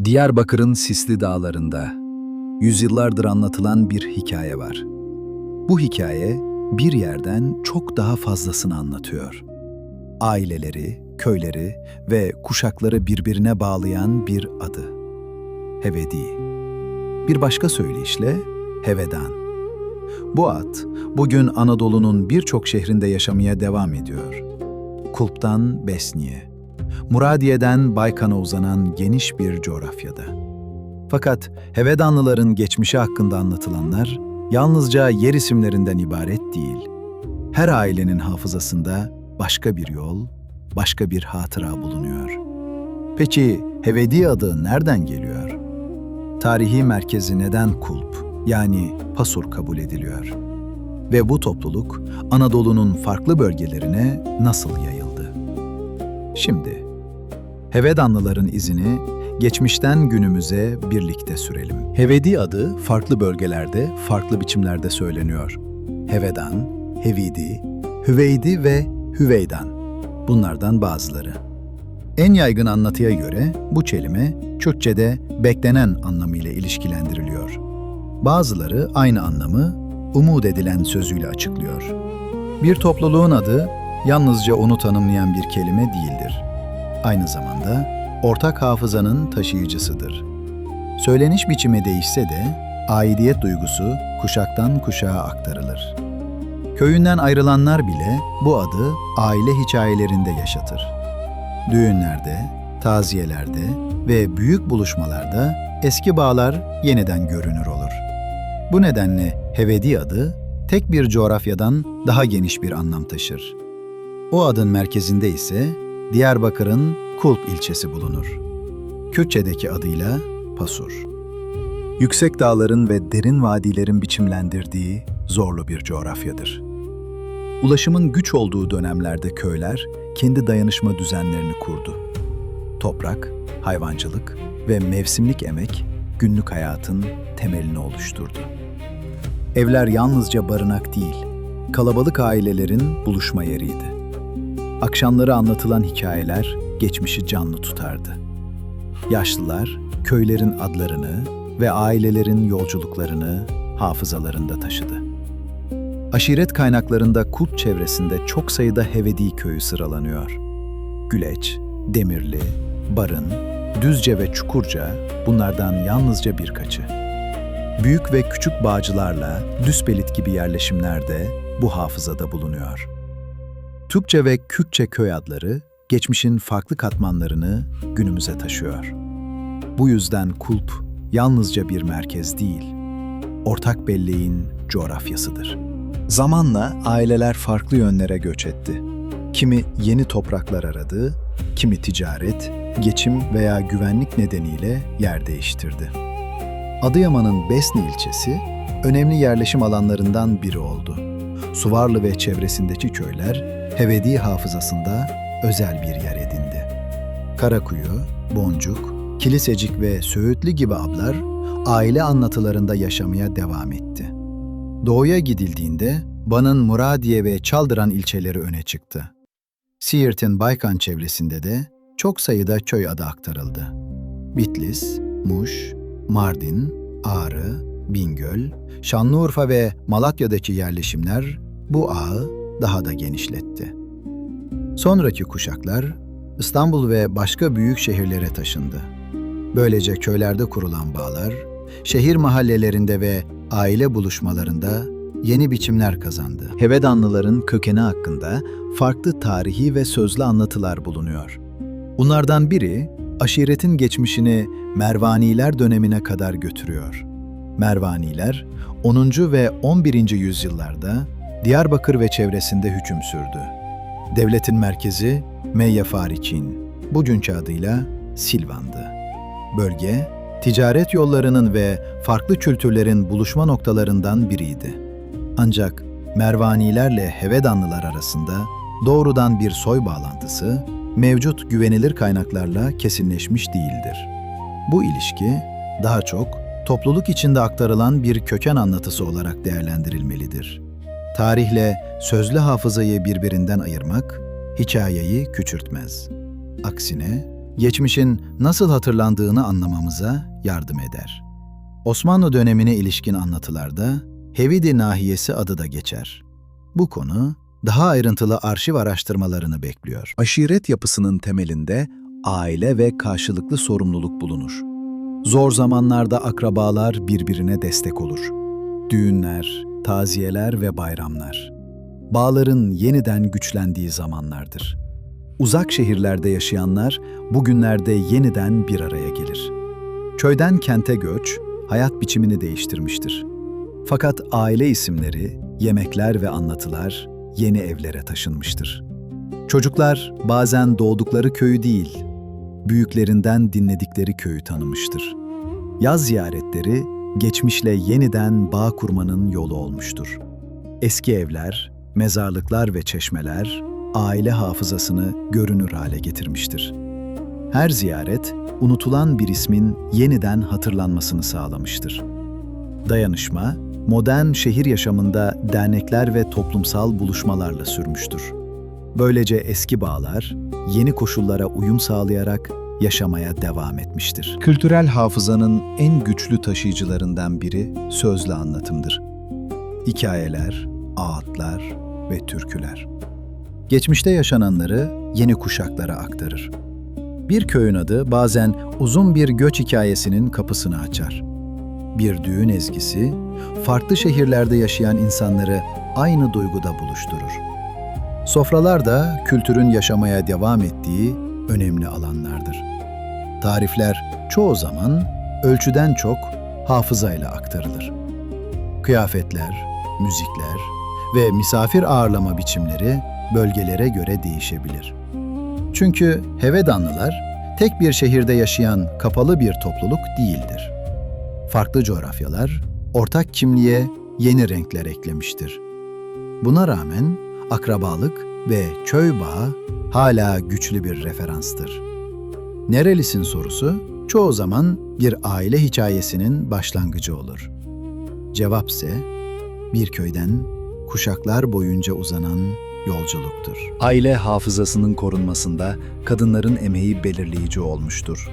Diyarbakır'ın sisli dağlarında yüzyıllardır anlatılan bir hikaye var. Bu hikaye bir yerden çok daha fazlasını anlatıyor. Aileleri, köyleri ve kuşakları birbirine bağlayan bir adı. Hevedi. Bir başka söyleyişle Hevedan. Bu ad bugün Anadolu'nun birçok şehrinde yaşamaya devam ediyor. Kulp'tan Besni'ye, Muradiye'den Baykan'a uzanan geniş bir coğrafyada. Fakat Hevedanlıların geçmişi hakkında anlatılanlar yalnızca yer isimlerinden ibaret değil. Her ailenin hafızasında başka bir yol, başka bir hatıra bulunuyor. Peki Hevedi adı nereden geliyor? Tarihi merkezi neden Kulp, yani Pasur kabul ediliyor? Ve bu topluluk Anadolu'nun farklı bölgelerine nasıl yayıldı? Şimdi Hevedanlıların izini geçmişten günümüze birlikte sürelim. Hevedi adı farklı bölgelerde, farklı biçimlerde söyleniyor. Hevedan, Hevidi, Hüveydi ve Hüveydan. Bunlardan bazıları. En yaygın anlatıya göre bu kelime Kürtçe'de beklenen anlamıyla ilişkilendiriliyor. Bazıları aynı anlamı umut edilen sözüyle açıklıyor. Bir topluluğun adı yalnızca onu tanımlayan bir kelime değildir. Aynı zamanda ortak hafızanın taşıyıcısıdır. Söyleniş biçimi değişse de aidiyet duygusu kuşaktan kuşağa aktarılır. Köyünden ayrılanlar bile bu adı aile hikayelerinde yaşatır. Düğünlerde, taziyelerde ve büyük buluşmalarda eski bağlar yeniden görünür olur. Bu nedenle Hevedi adı tek bir coğrafyadan daha geniş bir anlam taşır. O adın merkezinde ise Diyarbakır'ın Kulp ilçesi bulunur. Kürtçedeki adıyla Pasur. Yüksek dağların ve derin vadilerin biçimlendirdiği zorlu bir coğrafyadır. Ulaşımın güç olduğu dönemlerde köyler kendi dayanışma düzenlerini kurdu. Toprak, hayvancılık ve mevsimlik emek günlük hayatın temelini oluşturdu. Evler yalnızca barınak değil, kalabalık ailelerin buluşma yeriydi. Akşamları anlatılan hikayeler geçmişi canlı tutardı. Yaşlılar köylerin adlarını ve ailelerin yolculuklarını hafızalarında taşıdı. Aşiret kaynaklarında Kulp çevresinde çok sayıda Hevedi köyü sıralanıyor. Güleç, Demirli, Barın, Düzce ve Çukurca bunlardan yalnızca birkaçı. Büyük ve küçük bağcılarla Düspelit gibi yerleşimler de bu hafızada bulunuyor. Türkçe ve Kürtçe köy adları geçmişin farklı katmanlarını günümüze taşıyor. Bu yüzden Kulp yalnızca bir merkez değil, ortak belleğin coğrafyasıdır. Zamanla aileler farklı yönlere göç etti. Kimi yeni topraklar aradı, kimi ticaret, geçim veya güvenlik nedeniyle yer değiştirdi. Adıyaman'ın Besni ilçesi önemli yerleşim alanlarından biri oldu. Suvarlı ve çevresindeki köyler Hevedi hafızasında özel bir yer edindi. Karakuyu, Boncuk, Kilisecik ve Söğütlü gibi adlar aile anlatılarında yaşamaya devam etti. Doğuya gidildiğinde Van'ın Muradiye ve Çaldıran ilçeleri öne çıktı. Siirt'in Baykan çevresinde de çok sayıda köy adı aktarıldı. Bitlis, Muş, Mardin, Ağrı, Bingöl, Şanlıurfa ve Malatya'daki yerleşimler bu ağı daha da genişletti. Sonraki kuşaklar İstanbul ve başka büyük şehirlere taşındı. Böylece köylerde kurulan bağlar, şehir mahallelerinde ve aile buluşmalarında yeni biçimler kazandı. Hevedanlıların kökeni hakkında farklı tarihi ve sözlü anlatılar bulunuyor. Bunlardan biri, aşiretin geçmişini Mervaniler dönemine kadar götürüyor. Mervaniler, 10. ve 11. yüzyıllarda Diyarbakır ve çevresinde hüküm sürdü. Devletin merkezi Meyyefariçin, bugünkü adıyla Silvan'dı. Bölge, ticaret yollarının ve farklı kültürlerin buluşma noktalarından biriydi. Ancak Mervanilerle Hevedanlılar arasında doğrudan bir soy bağlantısı mevcut güvenilir kaynaklarla kesinleşmiş değildir. Bu ilişki daha çok topluluk içinde aktarılan bir köken anlatısı olarak değerlendirilmelidir. Tarihle sözlü hafızayı birbirinden ayırmak hikayeyi küçültmez. Aksine geçmişin nasıl hatırlandığını anlamamıza yardım eder. Osmanlı dönemine ilişkin anlatılarda Hevidi nahiyesi adı da geçer. Bu konu daha ayrıntılı arşiv araştırmalarını bekliyor. Aşiret yapısının temelinde aile ve karşılıklı sorumluluk bulunur. Zor zamanlarda akrabalar birbirine destek olur. Düğünler, taziyeler ve bayramlar, bağların yeniden güçlendiği zamanlardır. Uzak şehirlerde yaşayanlar bugünlerde yeniden bir araya gelir. Köyden kente göç, hayat biçimini değiştirmiştir. Fakat aile isimleri, yemekler ve anlatılar yeni evlere taşınmıştır. Çocuklar bazen doğdukları köyü değil, büyüklerinden dinledikleri köyü tanımıştır. Yaz ziyaretleri, geçmişle yeniden bağ kurmanın yolu olmuştur. Eski evler, mezarlıklar ve çeşmeler, aile hafızasını görünür hale getirmiştir. Her ziyaret, unutulan bir ismin yeniden hatırlanmasını sağlamıştır. Dayanışma, modern şehir yaşamında dernekler ve toplumsal buluşmalarla sürmüştür. Böylece eski bağlar, yeni koşullara uyum sağlayarak yaşamaya devam etmiştir. Kültürel hafızanın en güçlü taşıyıcılarından biri sözlü anlatımdır. Hikayeler, ağıtlar ve türküler. Geçmişte yaşananları yeni kuşaklara aktarır. Bir köyün adı bazen uzun bir göç hikayesinin kapısını açar. Bir düğün ezgisi, farklı şehirlerde yaşayan insanları aynı duyguda buluşturur. Sofralar da kültürün yaşamaya devam ettiği önemli alanlardır. Tarifler çoğu zaman ölçüden çok hafızayla aktarılır. Kıyafetler, müzikler ve misafir ağırlama biçimleri bölgelere göre değişebilir. Çünkü Hevedanlılar tek bir şehirde yaşayan kapalı bir topluluk değildir. Farklı coğrafyalar ortak kimliğe yeni renkler eklemiştir. Buna rağmen akrabalık ve köy bağı hala güçlü bir referanstır. Nerelisin sorusu çoğu zaman bir aile hikayesinin başlangıcı olur. Cevap ise bir köyden kuşaklar boyunca uzanan yolculuktur. Aile hafızasının korunmasında kadınların emeği belirleyici olmuştur.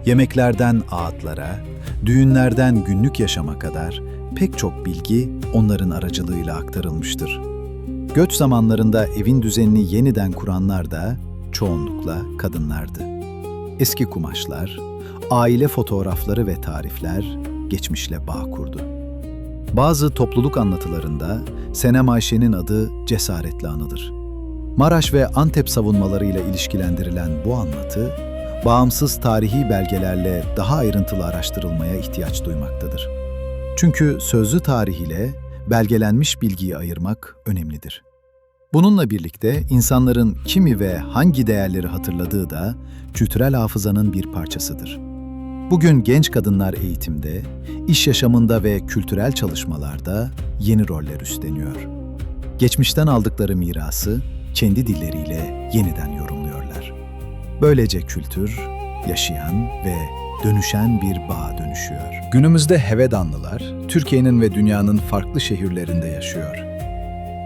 Yemeklerden ağıtlara, düğünlerden günlük yaşama kadar pek çok bilgi onların aracılığıyla aktarılmıştır. Göç zamanlarında evin düzenini yeniden kuranlar da çoğunlukla kadınlardı. Eski kumaşlar, aile fotoğrafları ve tarifler geçmişle bağ kurdu. Bazı topluluk anlatılarında Senem Ayşe'nin adı cesaretle anılır. Maraş ve Antep savunmalarıyla ilişkilendirilen bu anlatı, bağımsız tarihi belgelerle daha ayrıntılı araştırılmaya ihtiyaç duymaktadır. Çünkü sözlü tarih ile belgelenmiş bilgiyi ayırmak önemlidir. Bununla birlikte insanların kimi ve hangi değerleri hatırladığı da kültürel hafızanın bir parçasıdır. Bugün genç kadınlar eğitimde, iş yaşamında ve kültürel çalışmalarda yeni roller üstleniyor. Geçmişten aldıkları mirası kendi dilleriyle yeniden yorumluyorlar. Böylece kültür, yaşayan ve dönüşen bir bağa dönüşüyor. Günümüzde Hevedanlılar, Türkiye'nin ve dünyanın farklı şehirlerinde yaşıyor.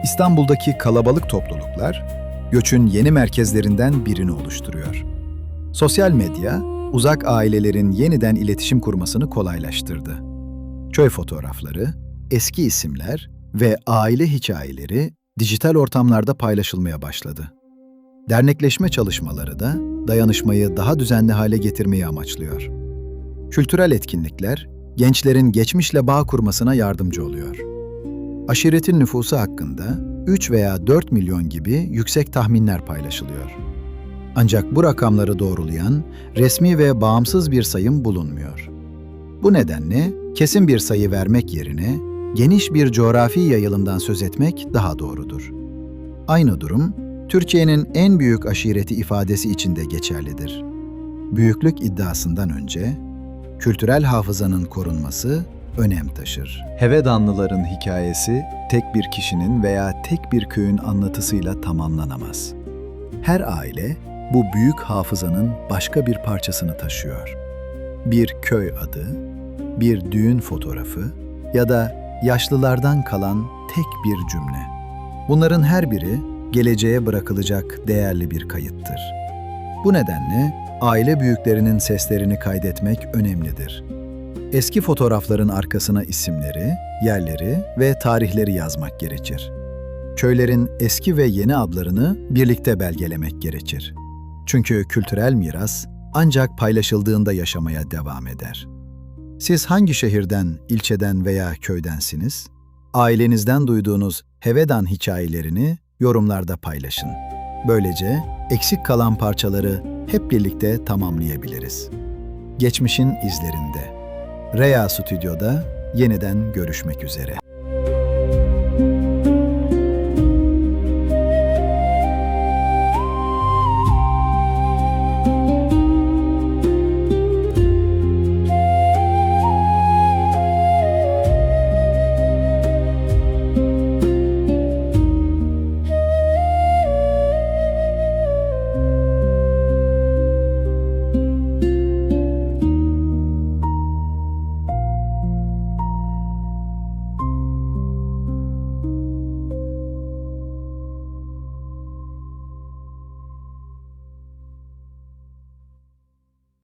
İstanbul'daki kalabalık topluluklar, göçün yeni merkezlerinden birini oluşturuyor. Sosyal medya, uzak ailelerin yeniden iletişim kurmasını kolaylaştırdı. Köy fotoğrafları, eski isimler ve aile hikayeleri dijital ortamlarda paylaşılmaya başladı. Dernekleşme çalışmaları da dayanışmayı daha düzenli hale getirmeyi amaçlıyor. Kültürel etkinlikler, gençlerin geçmişle bağ kurmasına yardımcı oluyor. Aşiretin nüfusu hakkında 3 veya 4 milyon gibi yüksek tahminler paylaşılıyor. Ancak bu rakamları doğrulayan resmi ve bağımsız bir sayım bulunmuyor. Bu nedenle kesin bir sayı vermek yerine geniş bir coğrafi yayılımdan söz etmek daha doğrudur. Aynı durum, Türkiye'nin en büyük aşireti ifadesi için de geçerlidir. Büyüklük iddiasından önce, kültürel hafızanın korunması önem taşır. Hevedanlıların hikayesi tek bir kişinin veya tek bir köyün anlatısıyla tamamlanamaz. Her aile bu büyük hafızanın başka bir parçasını taşıyor. Bir köy adı, bir düğün fotoğrafı ya da yaşlılardan kalan tek bir cümle. Bunların her biri geleceğe bırakılacak değerli bir kayıttır. Bu nedenle Aile büyüklerinin seslerini kaydetmek önemlidir. Eski fotoğrafların arkasına isimleri, yerleri ve tarihleri yazmak gerekir. Köylerin eski ve yeni adlarını birlikte belgelemek gerekir. Çünkü kültürel miras ancak paylaşıldığında yaşamaya devam eder. Siz hangi şehirden, ilçeden veya köydensiniz? Ailenizden duyduğunuz Hevedan hikayelerini yorumlarda paylaşın. Böylece eksik kalan parçaları hep birlikte tamamlayabiliriz. Geçmişin izlerinde. Rea Stüdyo'da yeniden görüşmek üzere.